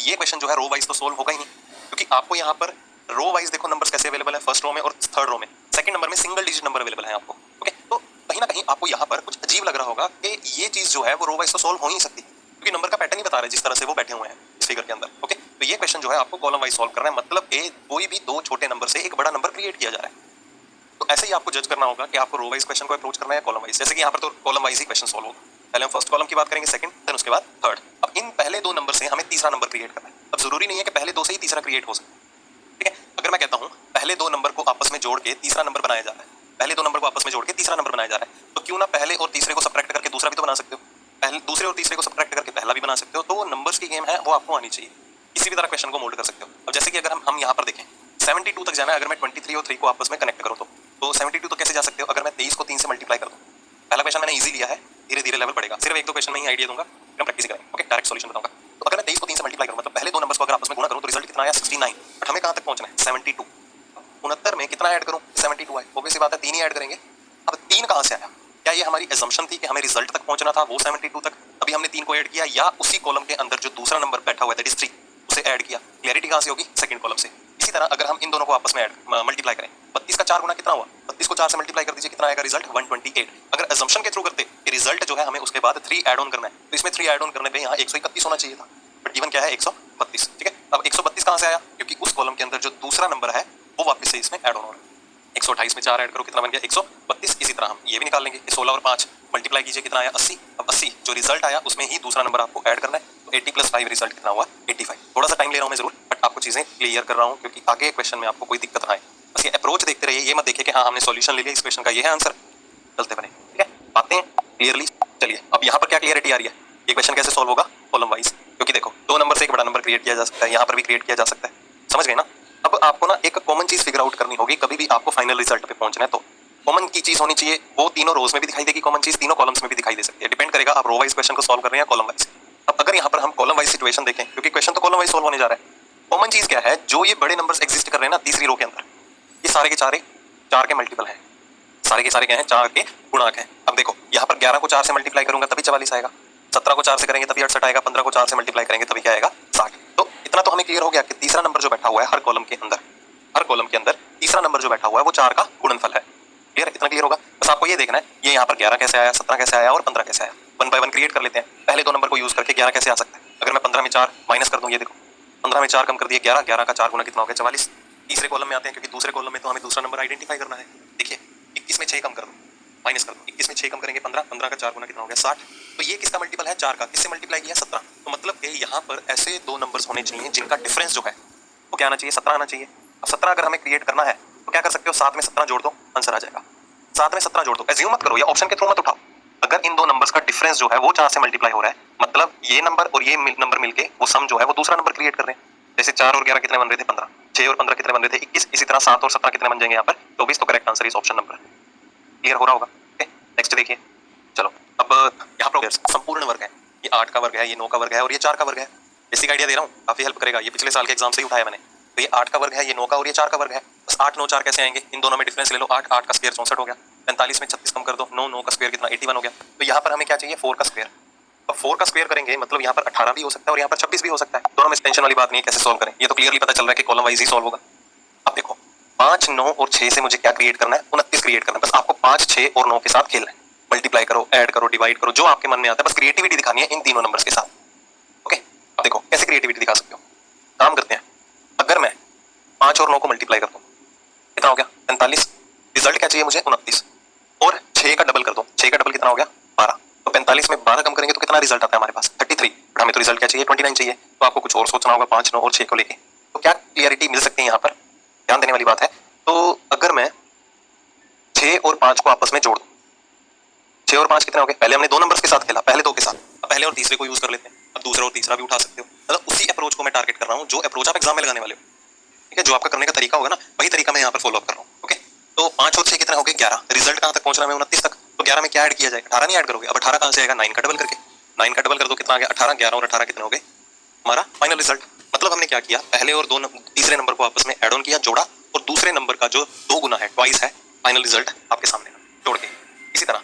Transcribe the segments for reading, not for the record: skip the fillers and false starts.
ये क्वेश्चन जो है रो वाइज तो सोल्व होगा ही नहीं, क्योंकि आपको यहाँ पर रो वाइज देखो नंबर्स कैसे अवेलेबल है, फर्स्ट रो में और थर्ड रो में, सेकंड नंबर में सिंगल डिजिट नंबर अवेलेबल है आपको। ओके, तो कहीं ना कहीं आपको यहाँ पर कुछ अजीब लग रहा होगा कि ये चीज जो है वो रो वाइज तो सोल्व हो ही नहीं सकती, क्योंकि नंबर का पैटर्न ही बता रहा है जिस तरह से वो बैठे हुए हैं इस फिगर के अंदर। ओके, तो ये क्वेश्चन जो है आपको कॉलम वाइज सोल्व करना है, मतलब कोई भी दो छोटे नंबर से एक बड़ा नंबर क्रिएट किया जा रहा है। तो ऐसे ही आपको जज करना होगा कि आपको रो वाइज क्वेश्चन को अप्रोच करना है कॉलम वाइज। जैसे कि यहाँ पर तो कॉलम वाइज ही क्वेश्चन सोल्व होगा। पहले हम फर्स्ट कॉलम की बात करेंगे, सेकंड, देन उसके बाद थर्ड। अब इन पहले दो नंबर से हमें तीसरा नंबर क्रिएट करना है। अब जरूरी नहीं है कि पहले दो से ही तीसरा क्रिएट हो सके, ठीक है। अगर मैं कहता हूँ पहले दो नंबर को आपस में जोड़ के तीसरा नंबर बनाया जा रहा है, पहले दो नंबर को आपस में जोड़ के तीसरा नंबर बनाया जा रहा है, तो क्यों ना पहले और तीसरे को सबट्रैक्ट करके दूसरा भी तो बना सकते हो, पहले दूसरे और तीसरे को सबट्रैक्ट करके पहला भी बना सकते हो। तो नंबर्स की गेम है, वो आपको आनी चाहिए, किसी भी तरह क्वेश्चन को मोल्ड कर सकते हो। अब जैसे कि अगर हम यहाँ पर देखें 72 तक जाना है, अगर मैं 23 और 3 को आपस में कनेक्ट करूँ तो 72 तो कैसे जा सकते हो, अगर मैं 23 को 3 से मल्टीप्लाई कर दूं। पहला क्वेश्चन मैंने इजी लिया है, धीरे धीरे लेवल बढ़ेगा, सिर्फ एक दो क्वेश्चन में ही आइडिया दूंगा, हम प्रैक्टिस करेंगे। ओके, डायरेक्ट सॉल्यूशन बताऊंगा। तो अगर मैं 23 को 3 से मल्टीप्लाई करूं, मतलब पहले दो नंबर्स को अगर आपस में गुणा करूं तो रिजल्ट कितना आया 69, बट हमें कहां तक पहुंचना है 72। 69 में कितना ऐड करूं 72 आए, ऑब्वियस सी बात है 3 ही ऐड करेंगे। अब 3 कहां से आया, क्या ये हमारी assumption थी कि हमें रिजल्ट तक पहुंचना था वो 72 तक, अभी हमने 3 को ऐड किया, या उसी कॉलम के अंदर जो दूसरा नंबर बैठा हुआ है दैट इज 3 उसे ऐड किया। क्लैरिटी कहां से होगी, सेकंड कॉलम से। इसी तरह अगर हम इन दोनों को आपस में ऐड मल्टीप्लाई करें, 32 का 4 गुना कितना हुआ, 32 को 4 से मल्टीप्लाई कर दीजिए, कितना आएगा रिजल्ट 128। अगर assumption के थ्रू करते रिजल्ट जो है हमें उसके बाद 3 ऐड ऑन करना है, तो इसमें 3 ऐड ऑन करने पे यहाँ 131 होना चाहिए था, बट गिवन क्या है 132, ठीक है। अब 132 कहां से आया, क्योंकि उस कॉलम के अंदर जो दूसरा नंबर है वो वापस से इसमें ऐड ऑन हो रहा है। 128 में 4 ऐड करो कितना बन गया 132। इसी तरह हम ये भी निकाल लेंगे, 16 और 5 मल्टीप्लाई कीजिए कितना आया 80। अब 80 जो रिजल्ट आया उसमें ही दूसरा नंबर आपको ऐड करना है, तो 80 + 5 रिजल्ट कितना हुआ 85। थोड़ा सा टाइम ले रहा हूं मैं जरूर, बट आपको चीजें क्लियर कर रहा हूं क्योंकि आगे क्वेश्चन में आपको कोई दिक्कत ना आए। बस ये अप्रोच देखते रहिए, ये मत देखिए कि हाँ हमने सॉल्यूशन ले लिया इस क्वेश्चन का, ये है आंसर, चलते बने, ठीक है। बातें क्लियरली चलिए। अब यहाँ पर क्या क्लियरिटी आ रही है, ये क्वेश्चन कैसे सोल्व होगा कॉलम वाइज, क्योंकि देखो दो नंबर से एक बड़ा नंबर क्रिएट किया जा सकता है, यहाँ पर भी क्रिएट किया जा सकता है, समझ गए ना। अब आपको ना एक कॉमन चीज फिगर आउट करनी होगी, कभी भी आपको फाइनल रिजल्ट पे पहुंचना है तो कॉमन की चीज होनी चाहिए, वो तीनों रोज में भी दिखाई देगी कॉमन चीज, तीनों कॉलम्स में भी दिखाई दे सकती है, डिपेंड करेगा आप रो वाइज क्वेश्चन को सॉल्व कर रहे हैं या कॉलम वाइज। अब अगर यहाँ पर हम कॉलम वाइज सिचुएशन देखें, क्योंकि क्वेश्चन तो कॉलम वाइज सॉल्व होने जा रहा है, कॉमन चीज क्या है, जो ये बड़े नंबर्स एग्जिस्ट कर रहे हैं ना तीसरी रो के अंदर, ये सारे के सारे 4 के मल्टीपल हैं, सारे के सारे क्या हैं 4 के गुणांक हैं। अब देखो यहाँ पर 11 को 4 से मल्टीप्लाई करूंगा तभी 44 आएगा, 17 को 4 से करेंगे तभी 68 आएगा, 15 को 4 से मल्टीप्लाई करेंगे तभी क्या आएगा 60। तो इतना तो हमें क्लियर हो गया कि तीसरा नंबर जो बैठा हुआ है हर कॉलम के अंदर, हर कॉलम के अंदर तीसरा नंबर जो बैठा हुआ है वो 4 का गुणनफल है। क्लियर, इतना क्लियर होगा। बस आपको ये देखना है ये यहाँ पर 11 कैसे आया, 17 कैसे आया और 15 कैसे आया, वन बाय वन क्रिएट कर लेते हैं। पहले दो नंबर को यूज करके 11 कैसे आ सकता है, अगर मैं 15 में 4 माइनस कर दूं, ये देखो 15 में 4 कम कर दिए 11, 11 का 4 गुना कितना हो गया 44। तीसरे कॉलम में आते हैं, क्योंकि दूसरे कॉलम में तो हमें दूसरा नंबर आइडेंटिफाई करना है। देखिए 21 में 6 कम कर दो, माइनस कर दो, 21 में 6 कम करेंगे 15, 15 का 4 गुना कितना हो गया 60। तो ये किसका मल्टीपल है 4 का, किससे मल्टीप्लाई किया 17। तो मतलब कि यहाँ पर ऐसे दो नंबर्स होने चाहिए जिनका डिफरेंस जो है वो क्या आना चाहिए 17 आना चाहिए। अब 17 अगर हमें क्रिएट करना है तो क्या कर सकते हो, 7 में 17 जोड़ दो, आंसर आ जाएगा। 7 में 17 जोड़ दो, एज्यूम मत करो या ऑप्शन के थ्रू मत उठाओ, अगर इन दो नंबर्स का डिफरेंस जो है वो 4 से मल्टीप्लाई हो रहा है, मतलब ये नंबर और ये नंबर मिलके वो सम जो है वो दूसरा नंबर क्रिएट कर रहे हैं। जैसे 4 और 11 कितने बन रहे थे 15, 6 और 15 कितने बन रहे थे 21, इसी तरह 7 और 17 कितने बन जाएंगे यहाँ पर 24। तो करेक्ट आंसर इस ऑप्शन नंबर। क्लियर हो रहा होगा, ओके। नेक्स्ट देखिए, चलो अब यहाँ पर संपूर्ण वर्ग है, ये 8 का वर्ग है, ये 9 का वर्ग है और ये 4 का वर्ग है। बेसिक आइडिया दे रहा हूँ, काफी हेल्प करेगा, ये पिछले साल के एग्जाम से ही उठाया मैंने। तो ये 8 का वर्ग है, ये 9 का और ये 4 का वर्ग है। बस 8 9 4 कैसे आएंगे, इन दोनों में डिफरेंस ले लो, 8 8 का स्क्वायर 64 हो गया, 45 में 36 कम कर दो, 9 9 का स्क्वायर कितना 81 हो गया। तो यहाँ पर हमें क्या चाहिए 4 का स्क्वायर। अब 4 का स्क्वायर करेंगे मतलब यहाँ पर 18 भी हो सकता है और यहाँ पर 26 भी हो सकता है, दोनों में टेंशन वाली बात नहीं है कैसे सोल्व करें, ये तो क्लियरली पता चल रहा है कि कॉलम वाइज ही सोल्व होगा। अब देखो 5 9 और 6 से मुझे क्या क्रिएट करना है 29 क्रिएट करना है। बस आपको 5 6 और 9 के साथ खेलना है, मल्टीप्लाई करो, ऐड करो, डिवाइड करो, जो आपके मन में आता है, बस क्रिएटिविटी दिखानी है इन तीनों नंबर्स के साथ। ओके, अब देखो कैसे क्रिएटिविटी दिखा सकते हो, काम करते हैं। अगर मैं 5 और 9 को मल्टीप्लाई कर दूं कितना हो गया 45, रिजल्ट क्या चाहिए मुझे 29, और 6 का डबल कर दो, 6 का डबल कितना हो गया 12। तो 45 में 12 कम करेंगे तो कितना रिजल्ट आता है हमारे पास 33, बट हमें तो रिजल्ट क्या चाहिए 29 चाहिए। तो आपको कुछ और सोचना होगा 5 9 और 6 को लेके। तो क्या क्लियरिटी मिल सकती है यहाँ पर, ध्यान देने वाली बात है। तो अगर मैं 6 और 5 को आपस में जोड़ दूं, 6 और 5 कितने हो गए, पहले हमने दो नंबर्स के साथ खेला, पहले दो के साथ, अब पहले और तीसरे को यूज कर लेते हैं। अब दूसरा और तीसरा भी उठा सकते हो, मतलब उसी अप्रोच को मैं टारगेट कर रहा हूँ जो अप्रोच आप एग्जाम में लगाने वाले हो, ठीक है। जो आपका करने का तरीका होगा ना वही तरीका मैं यहाँ पर फॉलो अप कर रहा हूँ। ओके, तो 5 और 6 कितने हो गए 11, रिजल्ट कहाँ तक पहुंचना है 29 तक। तो 11 में क्या ऐड किया जाएगा 18 नहीं ऐड करोगे, अब 18 कहाँ से आएगा 9 का डबल करके, 9 का डबल कर दो कितना आ गया 18, 11 और 18 कितने हो गए हमारा फाइनल रिजल्ट। मतलब हमने क्या किया, पहले और तीसरे नंबर को आपस में ऐड ऑन किया, जोड़ा, और दूसरे नंबर का जो 2 गुना है ट्वाइस है, फाइनल रिजल्ट आपके सामने जोड़ के। इसी तरह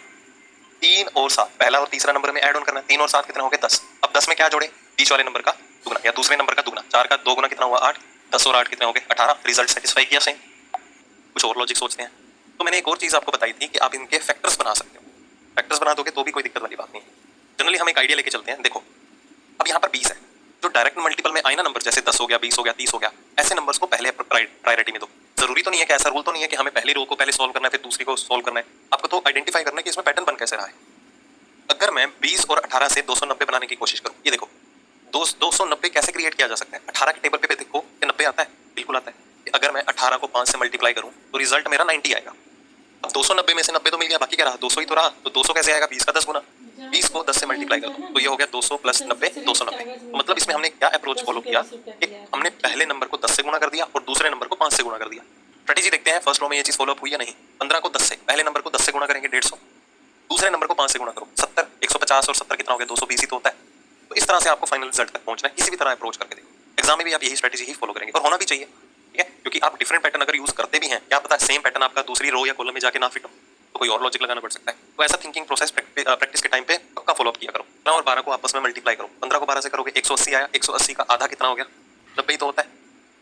3 और 7, पहला और तीसरा नंबर में ऐड ऑन करना है, 3 और 7 कितने हो गए 10। अब 10 में क्या जोड़े बीच वाले नंबर का दुगना या दूसरे नंबर का दुगना, 4 का 2 गुना कितना हुआ 8, 10 और 8 कितने हो गए 18, रिजल्ट सेटिस्फाई किया सेम। कुछ और लॉजिक सोचते हैं। तो मैंने एक और चीज आपको बताई थी कि आप इनके फैक्टर्स बना सकते हो, फैक्टर्स बना दोगे तो भी कोई दिक्कत वाली बात नहीं है। जनरली हम एक आइडिया लेके चलते हैं। देखो अब यहाँ पर 20 है, जो डायरेक्ट मल्टीपल में आए ना नंबर, जैसे 10 हो गया 20 हो गया 30 हो गया, ऐसे नंबर्स को पहले प्रायोरिटी में दो। जरूरी तो नहीं है कि ऐसा रूल तो नहीं है कि हमें पहली रो को पहले सोल्व करना है फिर दूसरी को सोल्व करना है, आपको तो आइडेंटिफाई करना है कि इसमें पैटर्न बन कैसे रहा है। अगर मैं 20 और 18 से 290 बनाने की कोशिश करूं, ये देखो 290 कैसे क्रिएट किया जा सकता है। 18 के टेबल पे देखो कि 90 आता है, बिल्कुल आता है। अगर मैं 18 को 5 से मल्टीप्लाई करूं तो रिजल्ट मेरा 90 आएगा। अब 290 में से 90 तो मिल गया, बाकी क्या रहा 200 ही तो रहा। तो 200 कैसे आएगा, 20 का 10 गुना, 20 को 10 से मल्टीप्लाई कर दो तो ये हो गया 200 प्लस 90 290। तो मतलब इसमें हमने क्या अप्रोच फॉलो किया कि हमने पहले नंबर को 10 से गुना कर दिया और दूसरे नंबर को 5 से गुना कर दिया। स्ट्रेटेजी देखते हैं फर्स्ट रो में ये चीज फॉलो अप हुई या नहीं। 15 को 10 से, पहले नंबर को 10 से गुना करेंगे 150, दूसरे नंबर को 5 से गुना करो 70, 150 और 70 कितना हो गया 220 ही तो होता है। तो इस तरह से आपको फाइनल रिजल्ट तक पहुंचना है, किसी भी तरह अप्रोच करके देखो। एग्जाम में भी आप यही स्ट्रेटेजी ही फॉलो करेंगे और होना भी चाहिए, ठीक है, क्योंकि आप डिफरेंट पैटर्न अगर यूज करते भी हैं, क्या पता सेम पैटर्न आपका दूसरी रो या कॉलम में जाके ना फिट हो, तो कोई और लॉजिक लगाना पड़ सकता है। तो ऐसा थिंकिंग प्रोसेस प्रैक्टिस के टाइम पे पक्का फॉलो अप किया करो। 15 और 12 को आपस में मल्टीप्लाई करो, 15 को 12 से करोगे 180 आया, 180 का आधा कितना हो गया 90 ही तो होता है।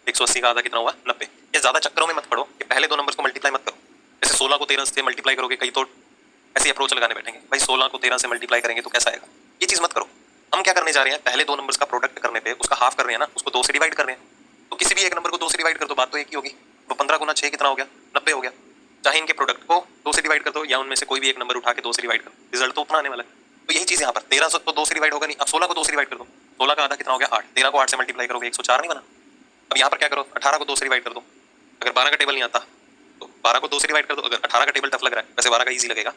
180 का आधा कितना हुआ 90। ये ज्यादा चक्करों में मत पड़ो कि पहले दो नंबर्स को मल्टीप्लाई मत करो। जैसे 16 को 13 से मल्टीप्लाई करोगे, कई तो ऐसी अप्रोच लगाने बैठेंगे भाई 16 को 13 से मल्टीप्लाई करेंगे तो कैसा आएगा, ये चीज मत करो। हम क्या करने जा रहे हैं, पहले दो नंबर्स का प्रोडक्ट करने पे उसका हाफ कर रहे हैं ना, उसको 2 से डिवाइड कर रहे हैं। तो किसी भी एक नंबर को 2 से डिवाइड कर दो, बात तो एक ही होगी। तो 15 गुना 6 कितना हो गया 90 हो गया। चाहे इनके प्रोडक्ट को 2 से डिवाइड कर दो या उनमें से कोई भी एक नंबर उठा के 2 से डिवाइड कर दो, रिजल्ट तो उतना आने वाला है। तो यही चीज यहाँ पर 13 तो 2 से डिवाइड होगा नहीं, अब 16 को 2 से डिवाइड कर दो, 16 का आधा कितना हो गया 8, 13 को 8 से मल्टीप्लाई करोगे 104 नहीं बना। अब यहाँ पर क्या करो 18 को 2 से डिवाइड कर दो, अगर 12 का टेबल नहीं आता तो 12 को 2 से डिवाइड कर दो। अगर 18 का टेबल टफ लग रहा है, वैसे 12 का ईजी लगेगा,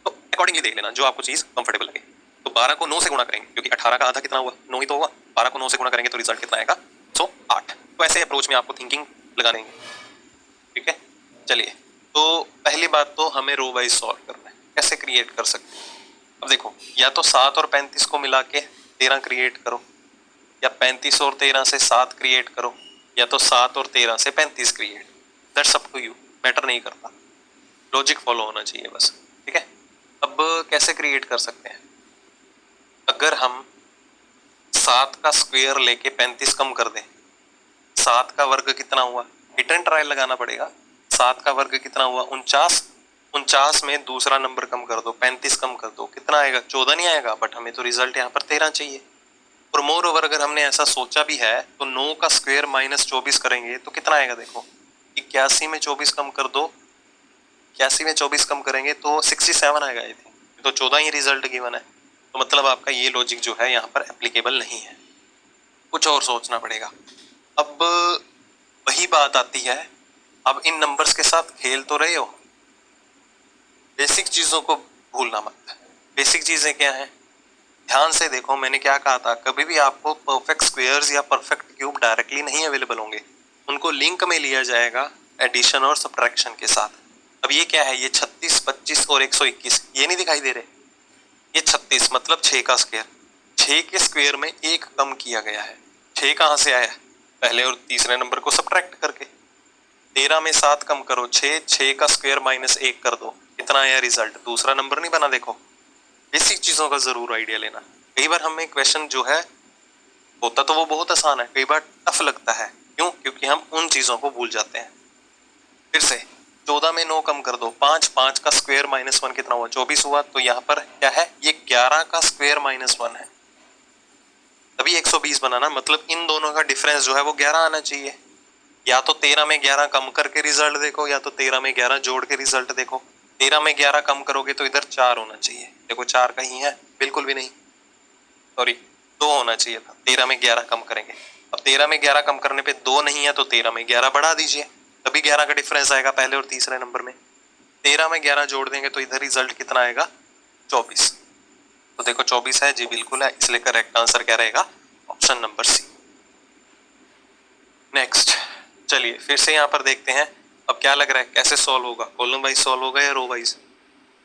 तो अकॉर्डिंगली देख लेना जो आपको चीज कंफर्टेबल लगे। तो 12 को 9 से गुणा करेंगे क्योंकि 18 का आधा कितना हुआ 9 ही तो हुआ, 12 को 9 से गुणा करेंगे तो रिजल्ट कितना आएगा 108। तो ऐसे अप्रोच में आपको थिंकिंग लगा देंगे, ठीक है। चलिए, तो पहली बात तो हमें रो वाइज सॉल्व करना है, कैसे क्रिएट कर सकते हैं। अब देखो या तो 7 और 35 को मिला के 13 क्रिएट करो, या 35 और 13 से 7 क्रिएट करो, या तो 7 और 13 से 35 create, that's up to you, matter नहीं करता, लॉजिक फॉलो होना चाहिए बस, ठीक है। अब कैसे क्रिएट कर सकते हैं, अगर हम 7 का स्क्वायर लेके 35 कम कर दें, 7 का वर्ग कितना हुआ, हिट एंड ट्रायल लगाना पड़ेगा। 7 का वर्ग कितना हुआ 49, 49 में दूसरा नंबर कम कर दो 35 कम कर दो, कितना आएगा 14 नहीं आएगा, बट हमें तो रिजल्ट यहाँ पर 13 चाहिए। और मोर ओवर अगर हमने ऐसा सोचा भी है तो 9 का स्क्वायर माइनस 24 करेंगे तो कितना आएगा, देखो 81 में 24 कम कर दो, 81 में 24 कम करेंगे तो 67 आएगा, आई थिंक तो 14 ही रिजल्ट गिवन है। तो मतलब आपका ये लॉजिक जो है यहाँ पर एप्लीकेबल नहीं है, कुछ और सोचना पड़ेगा। अब वही बात आती है, अब इन नंबर्स के साथ खेल तो रहे हो, बेसिक चीजों को भूलना मत। बेसिक चीजें क्या हैं, ध्यान से देखो, मैंने क्या कहा था, कभी भी आपको परफेक्ट स्क्वायर्स या परफेक्ट क्यूब डायरेक्टली नहीं अवेलेबल होंगे, उनको लिंक में लिया जाएगा एडिशन और सब्ट्रैक्शन के साथ। अब ये क्या है, ये 36, 25 और 121 ये नहीं दिखाई दे रहे, ये 36 मतलब 6 का स्क्वायर, 6 के स्क्वायर में 1 कम किया गया है। 6 कहाँ से आया, पहले और तीसरे नंबर को सब्ट्रैक्ट करके। 13 में 7 कम करो 6, 6 का स्क्वायर माइनस 1 कर दो, कितना आया रिजल्ट, दूसरा नंबर नहीं बना। देखो बेसिक चीजों का जरूर आइडिया लेना। कई बार हमें क्वेश्चन जो है होता तो वो बहुत आसान है, कई बार टफ लगता है, क्यों, क्योंकि हम उन चीजों को भूल जाते हैं। फिर से 14 में 9 कम कर दो 5, 5 का स्क्वायर माइनस 1 कितना हुआ 24 हुआ। तो यहाँ पर क्या है, ये 11 का स्क्वायर माइनस 1 है, तभी 120 बनाना, मतलब इन दोनों का डिफरेंस जो है वो 11 आना चाहिए। या तो 13 में 11 कम करके रिजल्ट देखो, या तो 13 में 11 जोड़ के रिजल्ट देखो। 13 में 11 कम करोगे तो इधर 4 होना चाहिए, देखो 4 कहीं है, बिल्कुल भी नहीं, सॉरी 2 होना चाहिए था। 13 में 11 कम करेंगे, अब 13 में 11 कम करने पे 2 नहीं है तो 13 में 11 बढ़ा दीजिए, तभी 11 का डिफरेंस आएगा पहले और तीसरे नंबर में। 13 में 11 जोड़ देंगे तो इधर रिजल्ट कितना आएगा 24। तो देखो 24 है जी, बिल्कुल है, इसलिए करेक्ट आंसर क्या रहेगा, ऑप्शन नंबर सी। नेक्स्ट, चलिए फिर से यहाँ पर देखते हैं, अब क्या लग रहा है कैसे सॉल्व होगा, कॉलम वाइज सॉल्व होगा या row wise,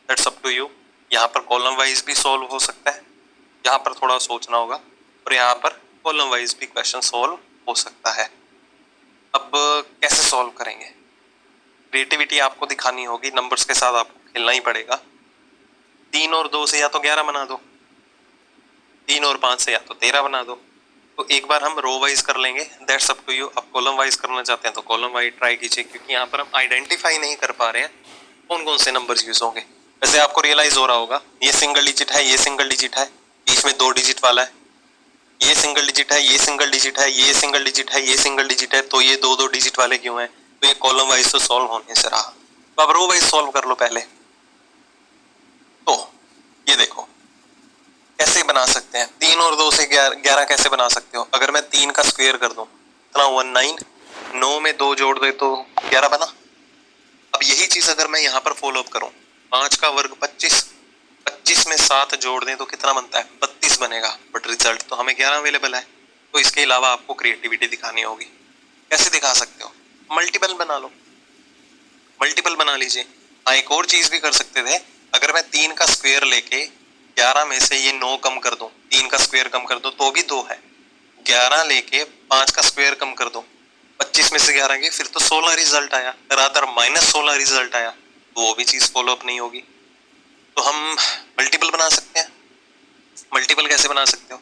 that's up to you. यहाँ पर कॉलम वाइज भी सॉल्व हो सकता है, यहाँ पर थोड़ा सोचना होगा, और यहाँ पर कॉलम वाइज भी क्वेश्चन सॉल्व हो सकता है। अब कैसे सॉल्व करेंगे, क्रिएटिविटी आपको दिखानी होगी, नंबर्स के साथ आपको खेलना ही पड़ेगा। 3 और 2 से या तो 11 बना दो, 3 और 5 से या तो 13 बना दो, तो एक बार हम रो वाइज कर लेंगे, दैट्स अप टू यू। आप कॉलम वाइज करना चाहते हैं तो कॉलम वाइज ट्राई कीजिए, क्योंकि यहाँ पर हम आइडेंटिफाई नहीं कर पा रहे हैं कौन कौन से नंबर्स यूज होंगे। वैसे आपको रियलाइज हो रहा होगा ये सिंगल डिजिट है, ये सिंगल डिजिट है, बीच में 2 डिजिट वाला है, ये सिंगल डिजिट है, ये सिंगल डिजिट है, ये सिंगल डिजिट है, ये सिंगल डिजिट है, तो ये 2-2 डिजिट वाले क्यों है? तो ये कॉलम वाइज तो सॉल्व होने से रहा। तो अब रो वाइज सॉल्व कर लो पहले। तो ये देखो कैसे बना सकते हैं, 3 और 2 से 11 कैसे बना सकते हो? अगर मैं 3 का स्क्वायर कर दूं कितना हुआ 9, 9 में 2 जोड़ दे तो 11 बना। अब यही चीज अगर मैं यहाँ पर फॉलो अप करूं, 5 का वर्ग 25, 25 में 7 जोड़ दें तो कितना बनता है? 32 बनेगा, बट रिजल्ट तो हमें 11 अवेलेबल है। तो इसके अलावा आपको क्रिएटिविटी दिखानी होगी। कैसे दिखा सकते हो? मल्टीपल बना लो, मल्टीपल बना लीजिए। हाँ, एक और चीज भी कर सकते थे, अगर मैं 3 का स्क्वायर लेके 11 में से ये 9 कम कर दूं, 3 का स्क्वायर कम कर दूं तो भी 2 है, 11 लेके 5 का स्क्वायर कम कर दूं, 25 में से 11 गए, फिर तो 16 रिजल्ट आया, रादर -16 रिजल्ट आया, तो वो भी चीज फॉलो अप नहीं होगी। तो हम मल्टीपल बना सकते हैं। मल्टीपल कैसे बना सकते हो?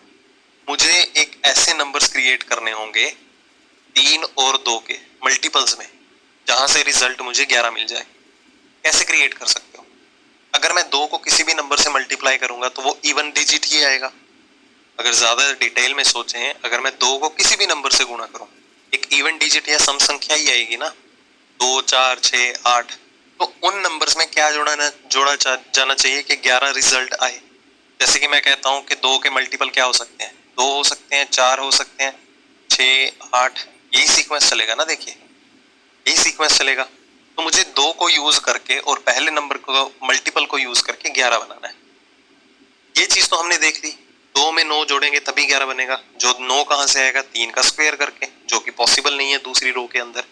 मुझे एक ऐसे नंबर्स क्रिएट करने होंगे 3 और 2 के मल्टीपल्स में, जहां से रिजल्ट मुझे 11 मिल जाए। कैसे क्रिएट कर सकते हो? अगर मैं 2 को किसी भी नंबर से मल्टीप्लाई करूंगा तो वो इवन डिजिट ही आएगा। अगर ज्यादा डिटेल में सोचें, अगर मैं 2 को किसी भी नंबर से गुणा करूं, एक इवन डिजिट या सम संख्या ही आएगी ना, 2, 4, 6, 8। तो उन नंबर्स में क्या जोड़ा जाना चाहिए कि 11 रिजल्ट आए। जैसे कि मैं कहता हूं कि 2 के मल्टीपल क्या हो सकते हैं? 2 हो सकते हैं, 4 हो सकते हैं, 6, 8, यही सीक्वेंस चलेगा ना। देखिए यही सीक्वेंस चलेगा। तो मुझे 2 को यूज करके और पहले नंबर को मल्टीपल को यूज करके 11 बनाना है। ये चीज तो हमने देख ली, 2 में 9 जोड़ेंगे तभी 11 बनेगा। जो 9 कहां से आएगा? 3 का स्क्वायर करके, जो कि पॉसिबल नहीं है दूसरी रो के अंदर।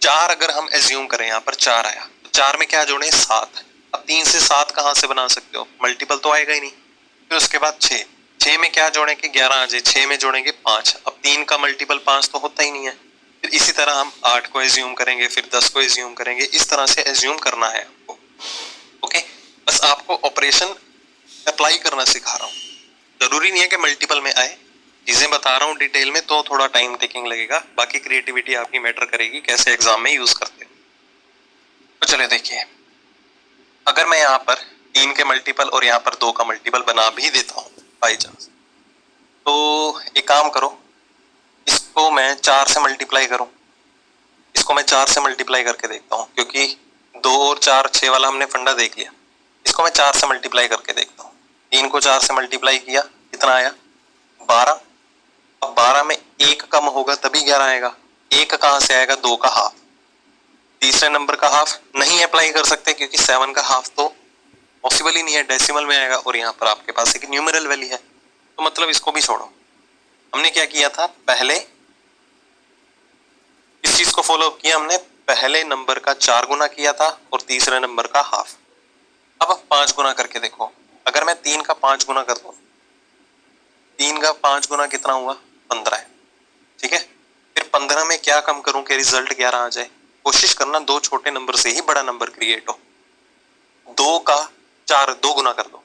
4 अगर हम एज्यूम करें, यहाँ पर 4 आया, तो 4 में क्या जोड़े? 7। अब 3 से 7 कहां से बना सकते हो? मल्टीपल तो आएगा ही नहीं। फिर उसके बाद 6, 6 में क्या जोड़ें कि 11 आ जाए? 6 में जोड़ेंगे 5। अब 3 का मल्टीपल 5 तो होता ही नहीं है। फिर इसी तरह हम 8 को एज्यूम करेंगे, फिर 10 को एज्यूम करेंगे। इस तरह से एज्यूम करना है आपको। ओके, बस आपको ऑपरेशन अप्लाई करना सिखा रहा हूँ। जरूरी नहीं है कि मल्टीपल में आए, चीजें बता रहा हूँ डिटेल में, तो थोड़ा टाइम टेकिंग लगेगा। बाकी क्रिएटिविटी आपकी मैटर करेगी कैसे एग्जाम में यूज करते हो। तो चले देखिए, अगर मैं यहाँ पर 3 के मल्टीपल और यहाँ पर 2 का मल्टीपल बना भी देता हूँ बाई चांस, तो एक काम करो, इसको मैं 4 से मल्टीप्लाई करूं, इसको मैं 4 से मल्टीप्लाई करके देखता हूं, क्योंकि 2 और 4 6 वाला हमने फंडा देख लिया। इसको मैं 4 से मल्टीप्लाई करके देखता हूं। 3 को 4 से मल्टीप्लाई किया, कितना आया? 12। अब 12 में 1 कम होगा तभी 11 आएगा। 1 कहां से आएगा? 2 का हाफ। तीसरे नंबर का हाफ नहीं अप्लाई कर सकते, क्योंकि 7 का हाफ तो पॉसिबल ही नहीं है, डेसिमल में आएगा, और यहाँ पर आपके पास एक न्यूमेरल वैल्यू है, तो मतलब इसको भी छोड़ो। हमने क्या किया था? पहले इस चीज को फॉलो अप किया हमने, पहले नंबर का 4 गुना किया था और तीसरे नंबर का हाफ। अब 5 गुना करके देखो, अगर मैं 3 का 5 गुना कर दूं, 3 का 5 गुना कितना हुआ? 15 है। ठीक है, फिर 15 में क्या कम करूं कि रिजल्ट 11 आ जाए? कोशिश करना 2 छोटे नंबर से ही बड़ा नंबर क्रिएट हो। 2 का 4 2 गुना कर दो,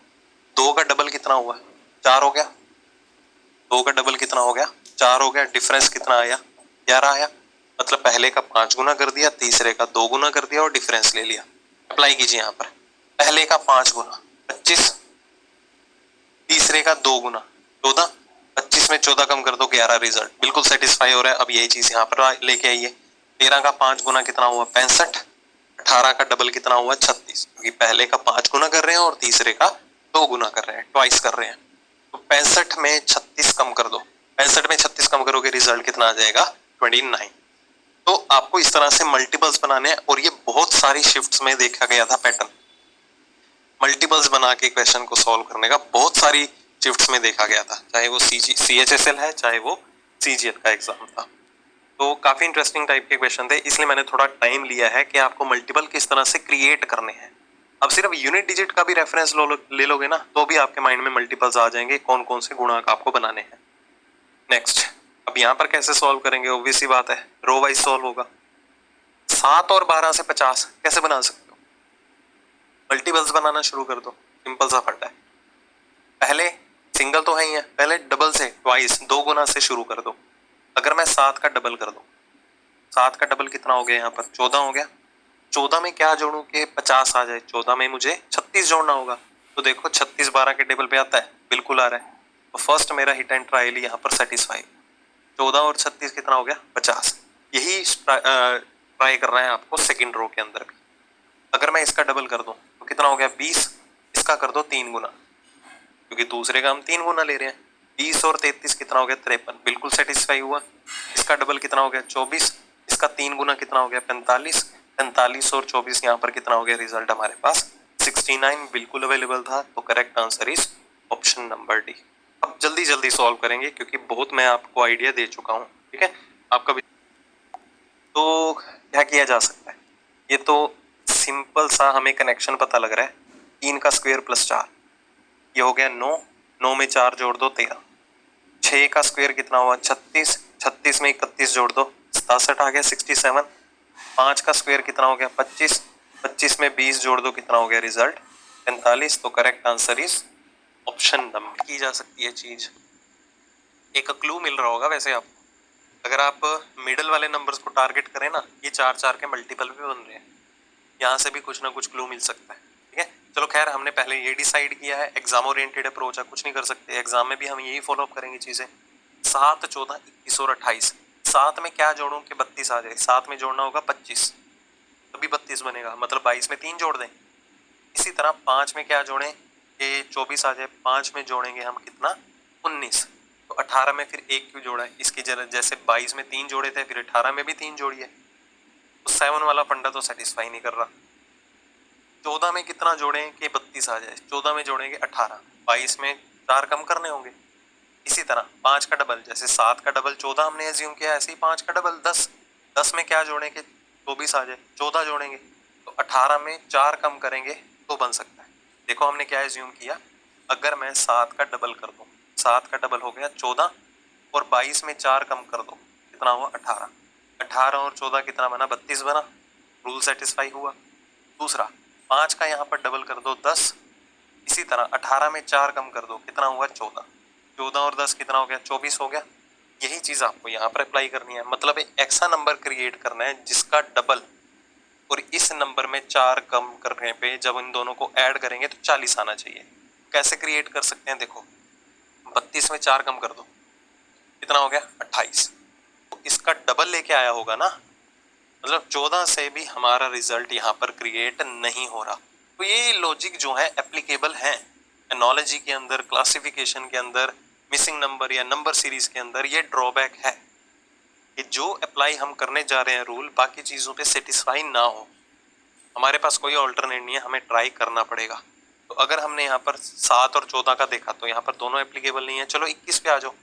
2 का डबल कितना हुआ? 4 हो गया। 2 का डबल कितना हो गया? 4 हो गया। डिफरेंस कितना आया? 11 आया। मतलब पहले का 5 गुना कर दिया, तीसरे का 2 गुना कर दिया और डिफरेंस ले लिया। अप्लाई कीजिए यहाँ पर, पहले का 5 गुना 25, तीसरे का 2 गुना 14, 25 में 14 कम कर दो 11, रिजल्ट बिल्कुल सेटिस्फाई हो रहा है। अब यही चीज यहाँ पर लेके आइए, 13 का 5 गुना कितना हुआ? 65, 18 का डबल कितना हुआ? 36, क्योंकि पहले का 5 गुना कर रहे हैं और तीसरे का 2 गुना कर रहे हैं, ट्वाइस कर रहे हैं। तो 65 में 36 कम कर दो, 65 में 36 कम करोगे रिजल्ट कितना आ जाएगा? 29। तो आपको इस तरह से मल्टीपल्स बनाने हैं, और ये बहुत सारी शिफ्ट्स में देखा गया था पैटर्न। मल्टीपल्स बना के क्वेश्चन को सॉल्व करने का बहुत सारी शिफ्ट्स में देखा गया था, चाहे वो CHSL है, चाहे वो CGL का एग्जाम था। तो काफी इंटरेस्टिंग टाइप के क्वेश्चन थे, इसलिए मैंने थोड़ा टाइम लिया है कि आपको मल्टीपल किस तरह से क्रिएट करने हैं। अब सिर्फ यूनिट डिजिट का भी रेफरेंस ले लोगे ना, तो भी आपके माइंड में मल्टीपल्स आ जाएंगे, कौन कौन से गुणांक आपको बनाने हैं। नेक्स्ट, अब यहाँ पर कैसे सॉल्व करेंगे? ऑब्वियस सी बात है, रो वाइज सॉल्व होगा। 7 और 12 से 50 कैसे बना सकते हो? मल्टीपल्स बनाना शुरू कर दो, सिंपल सा फंडा है। पहले सिंगल तो है ही है, पहले डबल से ट्वाइस 2 गुना से शुरू कर दो। अगर मैं 7 का डबल कर दूं, 7 का डबल कितना हो गया यहाँ पर 14 हो गया। 14 में क्या जोड़ूं कि 50 आ जाए, 14 में मुझे 36 जोड़ना होगा। तो देखो 36 12 के टेबल पे आता है, बिल्कुल आ रहा है। तो फर्स्ट मेरा हिट एंड ट्रायल यहाँ पर सेटिस्फाई। 14 और 36 कितना हो गया 50। यही ट्राई कर रहा है आपको सेकंड रो के अंदर भी। अगर मैं इसका डबल कर दूं तो कितना हो गया 20, इसका कर दो 3 गुना, क्योंकि दूसरे का हम 3 गुना ले रहे हैं। 20 और 33 कितना हो गया 53, बिल्कुल सेटिस्फाई हुआ। इसका डबल कितना हो गया 24, इसका 3 गुना कितना हो गया 45। 45 और 24 यहाँ पर कितना हो गया, रिजल्ट हमारे पास 69 बिल्कुल अवेलेबल था। तो correct answer is option number D. अब जल्दी जल्दी सॉल्व करेंगे क्योंकि बहुत मैं आपको आइडिया दे चुका हूँ, ठीक है। आपका भी तो क्या किया जा सकता है, ये तो सिंपल सा हमें कनेक्शन पता लग रहा है। 3 का स्क्वायर प्लस 4, ये हो गया 9, 9 में 4 जोड़ दो 13। 6 का स्क्वायर कितना हुआ 36, 36 में 31 जोड़ दो 67 आ गया 67। 5 का स्क्वायर कितना हो गया 25, 25 में 20 जोड़ दो कितना हो गया रिजल्ट 45। तो correct answer is option number. की जा सकती है चीज, एक क्लू मिल रहा होगा वैसे आपको। अगर आप मिडल वाले नंबर्स को टारगेट करें ना, ये 4 4 के मल्टीपल भी बन रहे हैं, यहाँ से भी कुछ ना कुछ क्लू मिल सकता है, ठीक है। चलो खैर, हमने पहले ये डिसाइड किया है, एग्जाम ओरिएंटेड अप्रोच है, कुछ नहीं कर सकते, एग्जाम में भी हम यही फॉलो अप करेंगे चीजें। 7 14 21 और 28, 7 में क्या जोड़ूं कि 32 आ जाए, 7 में जोड़ना होगा 25, तभी 32 बनेगा, मतलब 22 में 3 जोड़ दें। इसी तरह 5 में क्या जोड़ें कि 24 आ जाए, 5 में जोड़ेंगे हम कितना 19। तो 18 में फिर 1 क्यों जोड़ा है, इसकी जगह जैसे 22 में 3 जोड़े थे, फिर 18 में भी 3 जोड़िए। तो 7 वाला फंडा तो सेटिस्फाई नहीं कर रहा। 14 में कितना जोड़े कि 32 आ जाए, 14 में जोड़ेंगे 18, 22 में 4 कम करने होंगे। इसी तरह 5 का डबल, जैसे 7 का डबल 14 हमने एज्यूम किया, ऐसे ही 5 का डबल 10, 10 में क्या जोड़ेंगे 24 आ जाए, 14 जोड़ेंगे तो 18 में 4 कम करेंगे तो बन सकता है। देखो हमने क्या एज्यूम किया, अगर मैं 7 का डबल कर दूं, 7 का डबल हो गया 14 और 22 में 4 कम कर दो कितना हुआ 18, 18 और 14 कितना बना 32 बना, रूल सेटिस्फाई हुआ। दूसरा 5 का यहाँ पर डबल कर दो 10, इसी तरह 18 में 4 कम कर दो कितना हुआ 14, 14 और 10 कितना हो गया 24 हो गया। यही चीज आपको यहाँ पर अप्लाई करनी है, मतलब एक ऐसा नंबर क्रिएट करना है जिसका डबल और इस नंबर में 4 कम करने पे जब इन दोनों को ऐड करेंगे तो 40 आना चाहिए। कैसे क्रिएट कर सकते हैं, देखो 32 में 4 कम कर दो कितना हो गया 28, तो इसका डबल लेके आया होगा ना, मतलब 14 से भी हमारा रिजल्ट यहाँ पर क्रिएट नहीं हो रहा। तो ये लॉजिक जो है एप्लीकेबल है एनोलॉजी के अंदर, क्लासिफिकेशन के अंदर, मिसिंग नंबर या नंबर सीरीज के अंदर। ये ड्रॉबैक है कि जो अप्लाई हम करने जा रहे हैं रूल बाकी चीजों पे सेटिस्फाई ना हो, हमारे पास कोई ऑल्टरनेट नहीं है, हमें ट्राई करना पड़ेगा। तो अगर हमने यहाँ पर 7 और 14 का देखा तो यहाँ पर दोनों एप्लीकेबल नहीं है। चलो 21 पे आ जाओ,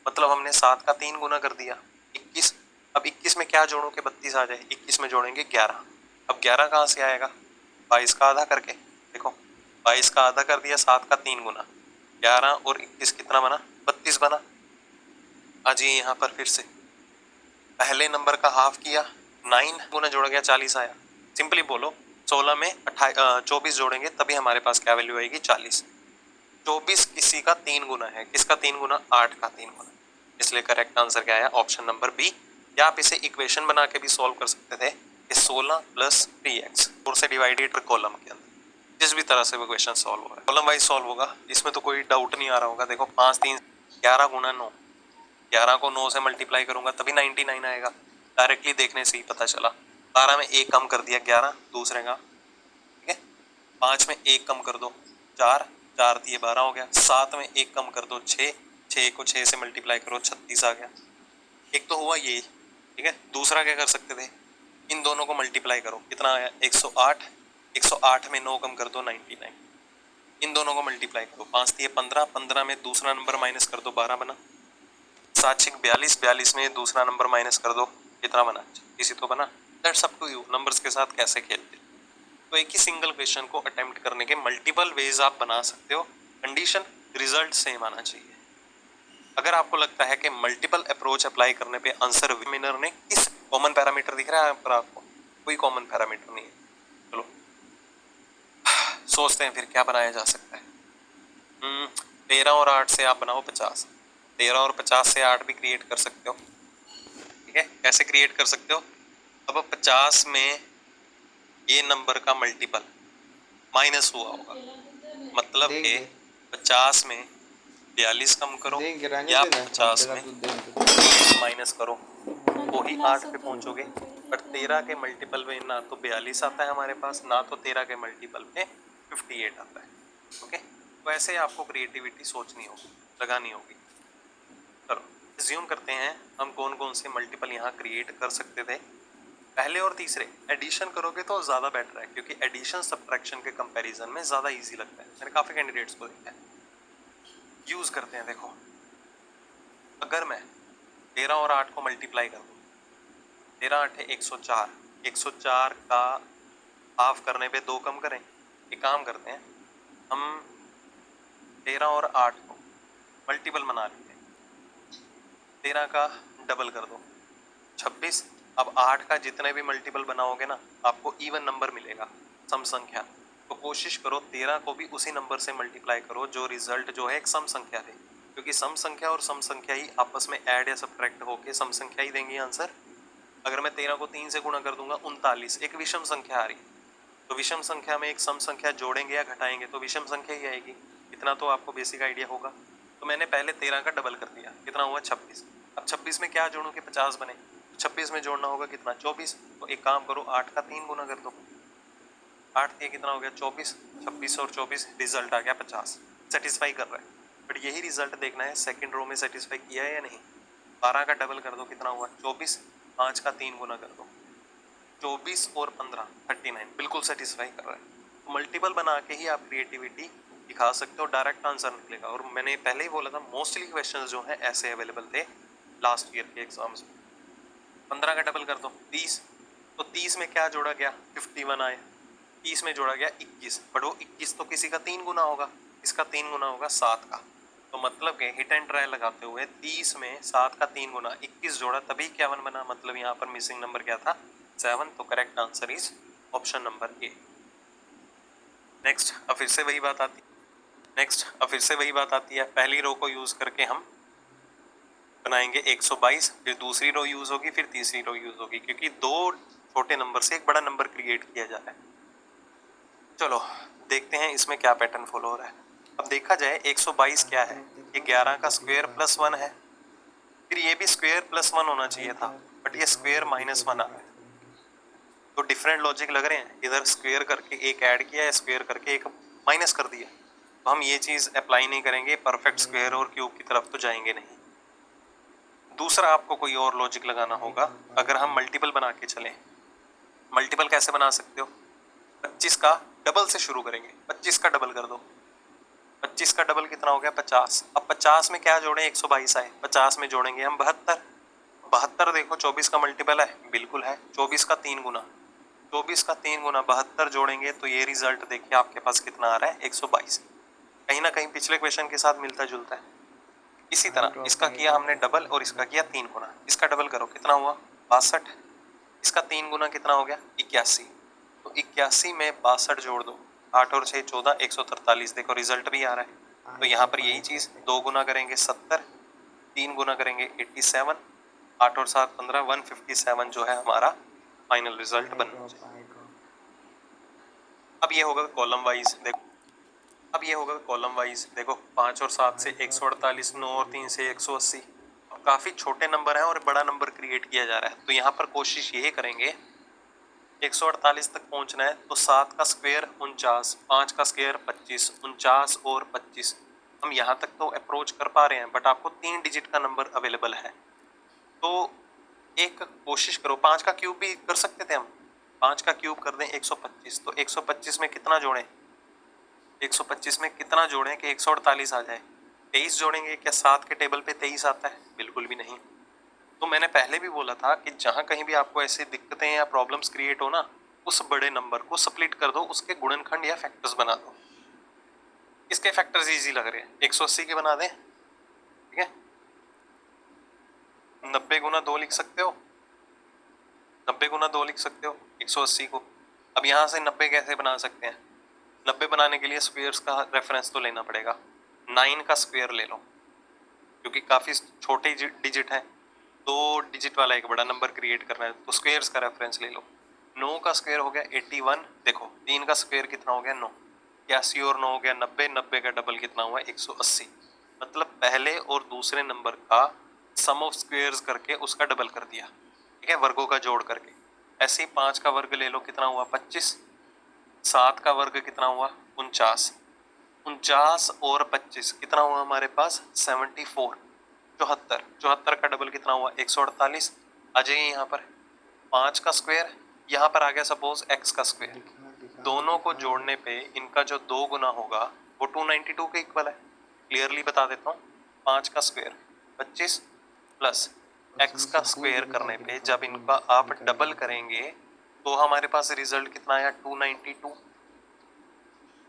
मतलब हमने 7 का 3 गुना कर दिया 21। अब 21 में क्या जोड़ो कि 32 आ जाए, 21 में जोड़ेंगे 11। अब 11 कहाँ से आएगा, 22 का आधा करके, देखो 22 का आधा कर दिया, 7 का 3 गुना, 11 और 21 कितना बना 32 बना। आज ये यहाँ पर फिर से पहले नंबर का हाफ किया, 9 गुना जोड़ गया 40 आया। सिंपली बोलो 16 में 24 जोड़ेंगे तभी हमारे पास क्या वैल्यू आएगी 40। 24 किसी का 3 गुना है, किसका 3 गुना 8 का 3 गुना, इसलिए करेक्ट आंसर क्या है ऑप्शन नंबर बी। या आप इसे इक्वेशन बना के भी सॉल्व कर सकते थे कि 16 प्लस 3x 4 से डिवाइडेड पर कॉलम के अंदर, जिस भी तरह से वो क्वेश्चन सॉल्व हो रहा है कॉलम वाइज सॉल्व होगा, इसमें तो कोई डाउट नहीं आ रहा होगा। देखो 5 3 11 गुना 9, 11 को 9 से मल्टीप्लाई करूंगा तभी 99 आएगा, डायरेक्टली देखने से ही पता चला। 12 में 1 कम कर दिया 11 दूसरे का, ठीक है। 5 में 1 कम कर दो 4, 4 दिए 12 हो गया। 7 में 1 कम कर दो 6, 6 को 6 से मल्टीप्लाई करो 36 आ गया। एक तो हुआ ये, ठीक है। दूसरा क्या कर सकते थे, इन दोनों को मल्टीप्लाई करो कितना आया 108, 108 में 9 कम कर दो 99, इन दोनों को मल्टीप्लाई करो 5 दिए 15, 15 में दूसरा नंबर माइनस कर दो 12 बना। 7 6 42, 42 में दूसरा नंबर माइनस कर दो कितना बना, इसी तो बना। That's up to you numbers के साथ कैसे खेलते। तो एक ही सिंगल क्वेश्चन को अटेम्प्ट करने के मल्टीपल वेज आप बना सकते हो, कंडीशन रिजल्ट सेम आना चाहिए। अगर आपको लगता है कि मल्टीपल अप्रोच अप्लाई करने पे आंसर विनर ने किस कॉमन पैरामीटर दिख रहा है पर आपको, कोई कॉमन पैरामीटर नहीं है। चलो सोचते हैं फिर क्या बनाया जा सकता है। 13 और 8 से आप बनाओ 50। 13 और 50 से 8 भी क्रिएट कर सकते हो। ठीक है, कैसे क्रिएट कर सकते हो? अब 50 में ये नंबर का मल्टीपल माइनस हुआ होगा, मतलब कि 50 में 42 कम करो या 50 में माइनस करो तो ही 8 पे पहुंचोगे। पर 13 के मल्टीपल में ना तो 42 आता है हमारे पास, ना तो 13 के मल्टीपल में 58 आता है। ओके, तो ऐसे आपको क्रिएटिविटी सोचनी होगी, लगानी होगी। चलो रिज्यूम करते हैं हम कौन कौन से मल्टीपल यहाँ क्रिएट कर सकते थे। पहले और तीसरे एडिशन करोगे तो ज़्यादा बेटर है, क्योंकि एडिशन सब्ट्रैक्शन के कंपैरिजन में ज़्यादा इजी लगता है। मैंने काफ़ी कैंडिडेट्स को देखा है। यूज़ करते हैं, देखो अगर मैं 13 और 8 को मल्टीप्लाई कर दूँ, 13 8 है 104, 104 का हाफ करने पे 2 कम करें। एक काम करते हैं, हम 13 और 8 को मल्टीपल बना लेते हैं। 13 का डबल कर दो 26। अब 8 का जितने भी मल्टीपल बनाओगे ना, आपको इवन नंबर मिलेगा, सम संख्या। तो कोशिश करो 13 को भी उसी नंबर से मल्टीप्लाई करो जो रिजल्ट जो है एक सम संख्या दे, क्योंकि सम संख्या और सम संख्या ही आपस में ऐड या सब्ट्रैक्ट होके सम संख्या ही देंगी आंसर। अगर मैं 13 को 3 से गुणा कर दूंगा 39, एक विषम संख्या आ रही, तो विषम संख्या में एक सम संख्या जोड़ेंगे या घटाएंगे तो विषम संख्या ही आएगी। इतना तो आपको बेसिक आइडिया होगा। तो मैंने पहले 13 का डबल कर दिया, कितना हुआ 26। अब 26 में क्या जोड़ूं कि 50 बने, 26 में जोड़ना होगा कितना 24। तो एक काम करो 8 का 3 गुना कर दो, 8 दिया कितना हो गया 24, 26 और 24 रिजल्ट आ गया 50। सेटिस्फाई कर रहा है, बट यही रिजल्ट देखना है सेकंड रो में सेटिस्फाई किया है या नहीं। 12 का डबल कर दो कितना हुआ 24, 5 का 3 गुना कर दो 24 और 15 39, बिल्कुल सेटिस्फाई कर रहा है। तो मल्टीपल बना के ही आप क्रिएटिविटी दिखा सकते हो, डायरेक्ट आंसर निकलेगा। और मैंने पहले ही बोला था मोस्टली क्वेश्चंस जो हैं ऐसे अवेलेबल थे लास्ट ईयर के एग्जाम्स में। 15 का डबल कर दो 30, तो 30 में क्या जोड़ा गया 51 आए, 30 में जोड़ा गया 21, बट वो 21 तो किसी का 3 गुना होगा, इसका 3 गुना होगा 7 का। तो मतलब कि हिट एंड ट्राई लगाते हुए 30 में 7 का 3 गुना 21 जोड़ा तभी 51 बना, मतलब यहाँ पर मिसिंग नंबर क्या था 7। तो correct answer is option number A. Next अब फिर से वही बात आती है, पहली रो को यूज करके हम बनाएंगे 122, फिर दूसरी रो यूज होगी, फिर तीसरी रो यूज होगी, क्योंकि दो छोटे नंबर से एक बड़ा नंबर क्रिएट किया जा रहा है। चलो देखते हैं इसमें क्या पैटर्न फॉलो हो रहा है। अब देखा जाए 122 क्या है, ये 11 का स्क्वायर प्लस 1 है, फिर ये भी स्क्वायर प्लस 1 होना चाहिए था, बट ये स्क्वायर माइनस 1 आ रहा है। तो डिफरेंट लॉजिक लग रहे हैं, इधर स्क्वायर करके एक ऐड किया है, स्क्वायर करके एक माइनस कर दिया। तो हम ये चीज अप्लाई नहीं करेंगे, परफेक्ट स्क्वायर और क्यूब की तरफ तो जाएंगे नहीं। दूसरा आपको कोई और लॉजिक लगाना होगा। अगर हम मल्टीपल बना के चलें, मल्टीपल कैसे बना सकते हो, 25 का डबल से शुरू करेंगे, 25 का डबल कर दो, 25 का डबल कितना हो गया 50। अब 50 में क्या जोड़े 122 आए, 50 में जोड़ेंगे हम 72। 72 देखो 24 का मल्टीपल है, बिल्कुल है, 24 का 3 गुना, 24 का 3 गुना 72 जोड़ेंगे तो ये रिजल्ट देखिए आपके पास कितना आ रहा है 122। कहीं ना कहीं पिछले क्वेश्चन के साथ मिलता जुलता है। इसी तरह इसका किया हमने डबल और इसका किया 3 गुना, इसका डबल करो कितना हुआ 62, इसका 3 गुना कितना हो गया 81। तो 81 में 62 जोड़ दो, 8 और 6 14, 143, देखो रिजल्ट भी आ रहा है। तो यहाँ पर यही चीज 2 गुना करेंगे 70, 3 गुना करेंगे 87, 8 और 7 15, 157 जो है हमारा फाइनल रिजल्ट बनना चाहिए। अब ये होगा कॉलम वाइज, देखो 5 और 7 से 148, 9 और 3 से 180। अब काफी छोटे नंबर हैं और बड़ा नंबर क्रिएट किया जा रहा है, तो यहाँ पर कोशिश यही करेंगे 148 तक पहुंचना है। तो 7 का स्क्वायर 49, 5 का स्क्वायर 25, 49 और 25। हम यहाँ तक तो अप्रोच कर पा रहे हैं, बट आपको 3 डिजिट का नंबर अवेलेबल है। तो एक कोशिश करो, 5 का क्यूब भी कर सकते थे हम, 5 का क्यूब कर दें 125। तो 125 में कितना जोड़ें, 125 में कितना जोड़ें कि 148 आ जाए। 23 जोड़ेंगे क्या 7 के टेबल पे 23 आता है, बिल्कुल भी नहीं। तो मैंने पहले भी बोला था कि जहां कहीं भी आपको ऐसी दिक्कतें या प्रॉब्लम्स क्रिएट हो ना, उस बड़े नंबर को स्प्लिट कर दो, उसके गुणनखंड या फैक्टर्स बना दो। इसके फैक्टर्स इजी लग रहे हैं, 180 के बना दें, ठीक है। 90 गुना 2 लिख सकते हो, 90 गुना 2 लिख सकते हो 180 को। अब यहाँ से 90 कैसे बना सकते हैं, 90 बनाने के लिए स्क्वायर्स का रेफरेंस तो लेना पड़ेगा। 9 का स्क्वायर ले लो, क्योंकि काफी छोटे डिजिट है, 2 डिजिट वाला एक बड़ा नंबर क्रिएट करना है, तो स्क्वायर्स का रेफरेंस ले लो। 9 का स्क्वायर हो गया 81, देखो 3 का स्क्वायर कितना हो गया 9, 81 और 9 हो गया 90, 90 का डबल कितना हुआ 180, मतलब पहले और दूसरे नंबर का सम ऑफ स्क्वायर्स करके उसका डबल कर दिया, ठीक है, वर्गों का जोड़ करके। ऐसे ही 5 का वर्ग ले लो, कितना हुआ 25, 7 का वर्ग कितना हुआ 49, 49 और 25 कितना हुआ हमारे पास 74, 74, 74 का डबल कितना हुआ 148। आ जाइए यहाँ पर 5 का स्क्वायर, यहाँ पर आ गया सपोज x का स्क्वायर, दोनों को जोड़ने पे इनका जो 2 गुना होगा वो 292 के इक्वल है। क्लियरली बता देता हूँ, 5 का स्क्वायर 25 प्लस x का स्क्वायर करने पे जब इनका आप डबल करेंगे तो हमारे पास रिजल्ट कितना आया 292।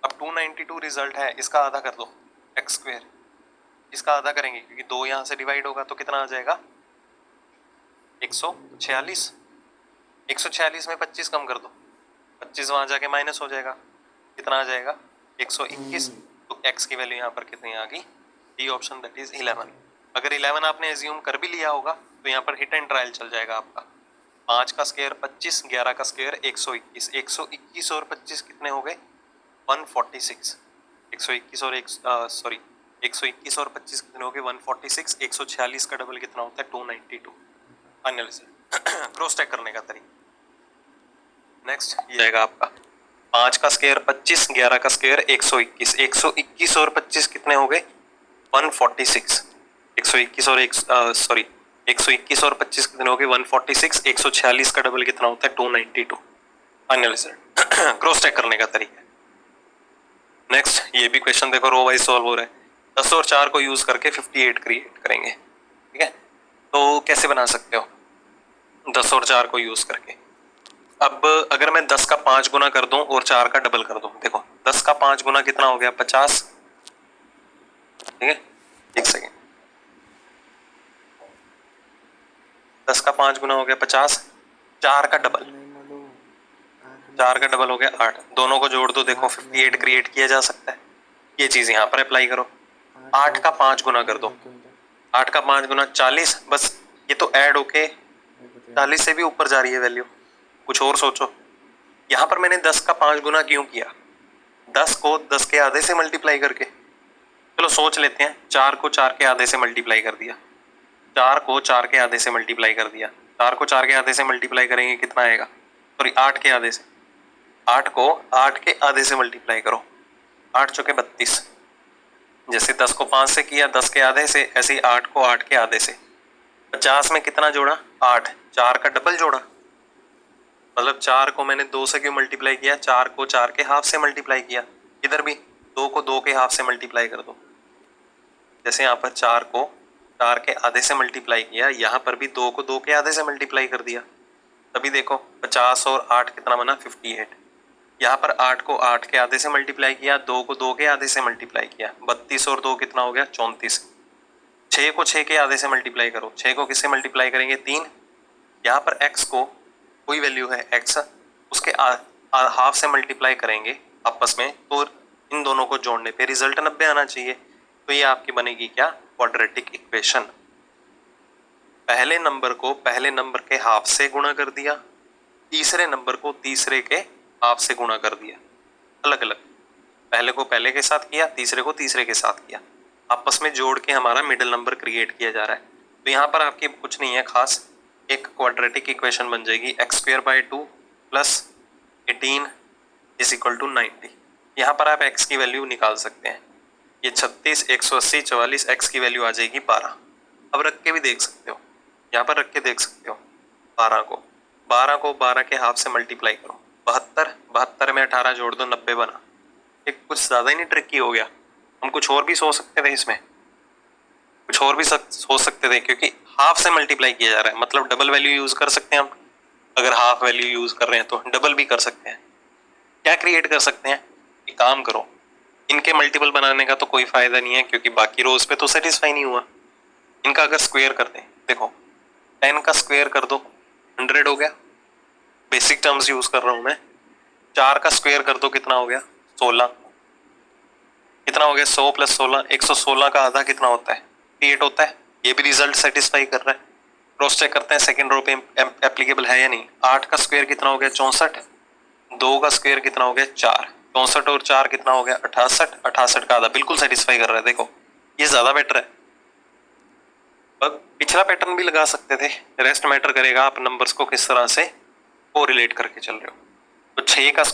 अब 292 रिजल्ट है, इसका आधा कर दो x स्क्वायर, इसका आधा करेंगे क्योंकि 2 यहाँ से डिवाइड होगा तो कितना आ जाएगा 146, 146 में 25 कम कर दो, 25 वहां जाके माइनस हो जाएगा, कितना आ जाएगा 121, तो x की वैल्यू यहाँ पर कितनी आ गई, डी ऑप्शन, दैट इज 11। अगर 11 आपने एज्यूम कर भी लिया होगा तो यहाँ पर हिट एंड ट्रायल चल जाएगा आपका। 5 का स्क्वायर 25, 11 का स्क्वायर 121, 121 और 25 कितने हो गए 146, 121 और 121 और 25 कितने हो गए 146, 146 का डबल कितना होता है 292। फाइनल रिजल्ट क्रॉस चेक करने का तरीका। नेक्स्ट ये आएगा आपका 5 का स्क्वायर 25, 11 का स्क्वायर 121, 121 और 25 कितने हो गए 146, 121 और 121 और 25 कितने हो गए 146, 146 का डबल कितना होता है 292। फाइनल रिजल्ट क्रॉस चेक करने का तरीका। नेक्स्ट ये भी क्वेश्चन देखो रो वाइज सॉल्व हो रहा है। 10 और 4 को यूज करके 58 क्रिएट करेंगे, ठीक है, तो कैसे बना सकते हो 10 और 4 को यूज करके। अब अगर मैं 10 का 5 गुना कर दूं और 4 का डबल कर दूं, देखो 10 का 5 गुना कितना हो गया 50, ठीक है, एक सेकेंड, 10 का 5 गुना हो गया 50, 4 का डबल, 4 का डबल हो गया 8, दोनों को जोड़ दो, देखो 58 क्रिएट किया जा सकता है। ये चीज यहाँ पर अप्लाई करो, 8 का 5 गुना कर दो, 8 का 5 गुना 40, बस ये तो ऐड होके 40 से भी ऊपर जा रही है वैल्यू, कुछ और सोचो। यहाँ पर मैंने 10 का 5 गुना क्यों किया, 10 को 10 के आधे से मल्टीप्लाई करके, चलो सोच लेते हैं, 4 को 4 के आधे से मल्टीप्लाई कर दिया, 4 को 4 के आधे से मल्टीप्लाई कर दिया, 4 को 4 के आधे से मल्टीप्लाई करेंगे कितना आएगा, सॉरी 8 के आधे से, 8 को 8 के आधे से मल्टीप्लाई करो, 8 चौके 32, जैसे 10 को 5 से किया 10 के आधे से, ऐसे ही 8 को 8 के आधे से, 50 में कितना जोड़ा 8, 4 का डबल जोड़ा, मतलब 4 को मैंने 2 से क्यों मल्टीप्लाई किया, 4 को 4 के हाफ से मल्टीप्लाई किया, इधर भी 2 को 2 के हाफ से मल्टीप्लाई कर दो, जैसे यहाँ पर 4 को 4 के आधे से मल्टीप्लाई किया, यहाँ पर भी 2 को 2 के आधे से मल्टीप्लाई कर दिया, तभी देखो 50 और 8 कितना बना 58, यहाँ पर 8 को 8 के आधे से मल्टीप्लाई किया, 2 को 2 के आधे से मल्टीप्लाई किया, 32 और 2 कितना हो गया 34, 6 को 6 के आधे से मल्टीप्लाई करो, 6 को किससे मल्टीप्लाई करेंगे 3, यहाँ पर x को कोई वैल्यू है x, उसके हाफ से मल्टीप्लाई करेंगे आपस में, तो इन दोनों को जोड़ने पे रिजल्ट 90 आना चाहिए, तो ये आपकी बनेगी क्या क्वाड्रेटिक इक्वेशन। पहले नंबर को पहले नंबर के हाफ से गुणा कर दिया, तीसरे नंबर को तीसरे के हाफ से गुणा कर दिया, अलग अलग, पहले को पहले के साथ किया, तीसरे को तीसरे के साथ किया, आपस में जोड़ के हमारा मिडिल नंबर क्रिएट किया जा रहा है। तो यहाँ पर आपकी कुछ नहीं है खास, एक क्वाड्रेटिक इक्वेशन बन जाएगी x² 2 plus 18 is equal to 90। यहाँ पर आप x की वैल्यू निकाल सकते हैं, ये 36, 180, 44, x की वैल्यू आ जाएगी 12। अब रख के भी देख सकते हो, यहाँ पर रख के देख सकते हो, 12 को 12 के हाफ से मल्टीप्लाई करो, 72, 72 में 18 जोड़ दो 90 बना। एक कुछ ज्यादा ही नहीं ट्रिकी हो गया, हम कुछ और भी सोच सकते थे, इसमें कुछ और भी सोच सकते थे, क्योंकि हाफ से मल्टीप्लाई किया जा रहा है, मतलब डबल वैल्यू यूज कर सकते हैं हम, अगर हाफ वैल्यू यूज कर रहे हैं तो डबल भी कर सकते हैं। क्या क्रिएट कर सकते हैं, एक काम करो, इनके मल्टीपल बनाने का तो कोई फायदा नहीं है, क्योंकि बाकी रोज पे तो सेटिस्फाई नहीं हुआ, इनका अगर स्क्वायर कर दें, देखो 10 का स्क्वायर कर दो 100 हो गया, बेसिक टर्म्स यूज कर रहा हूं मैं, 4 का स्क्वायर कर दो कितना हो गया 16, कितना कितना हो गया 100 प्लस 16, 116 का आधा कितना होता है 8 होता है। ये भी रिजल्ट सेटिस्फाई कर रहा है। क्रॉस चेक करते हैं सेकंड रो पे एप्लीकेबल है या नहीं। 8 का स्क्वायर कितना हो गया 64, 2 का स्क्वायर कितना हो गया 4, 64 और 4 कितना हो गया 68, 68 का आधा बिल्कुल सेटिस्फाई कर रहा है। देखो ये ज्यादा बेटर है। अब पिछला पैटर्न भी लगा सकते थे, रेस्ट मैटर करेगा आप नंबर्स को किस तरह से कोरिलेट करके चल रहे हो। तो 6 का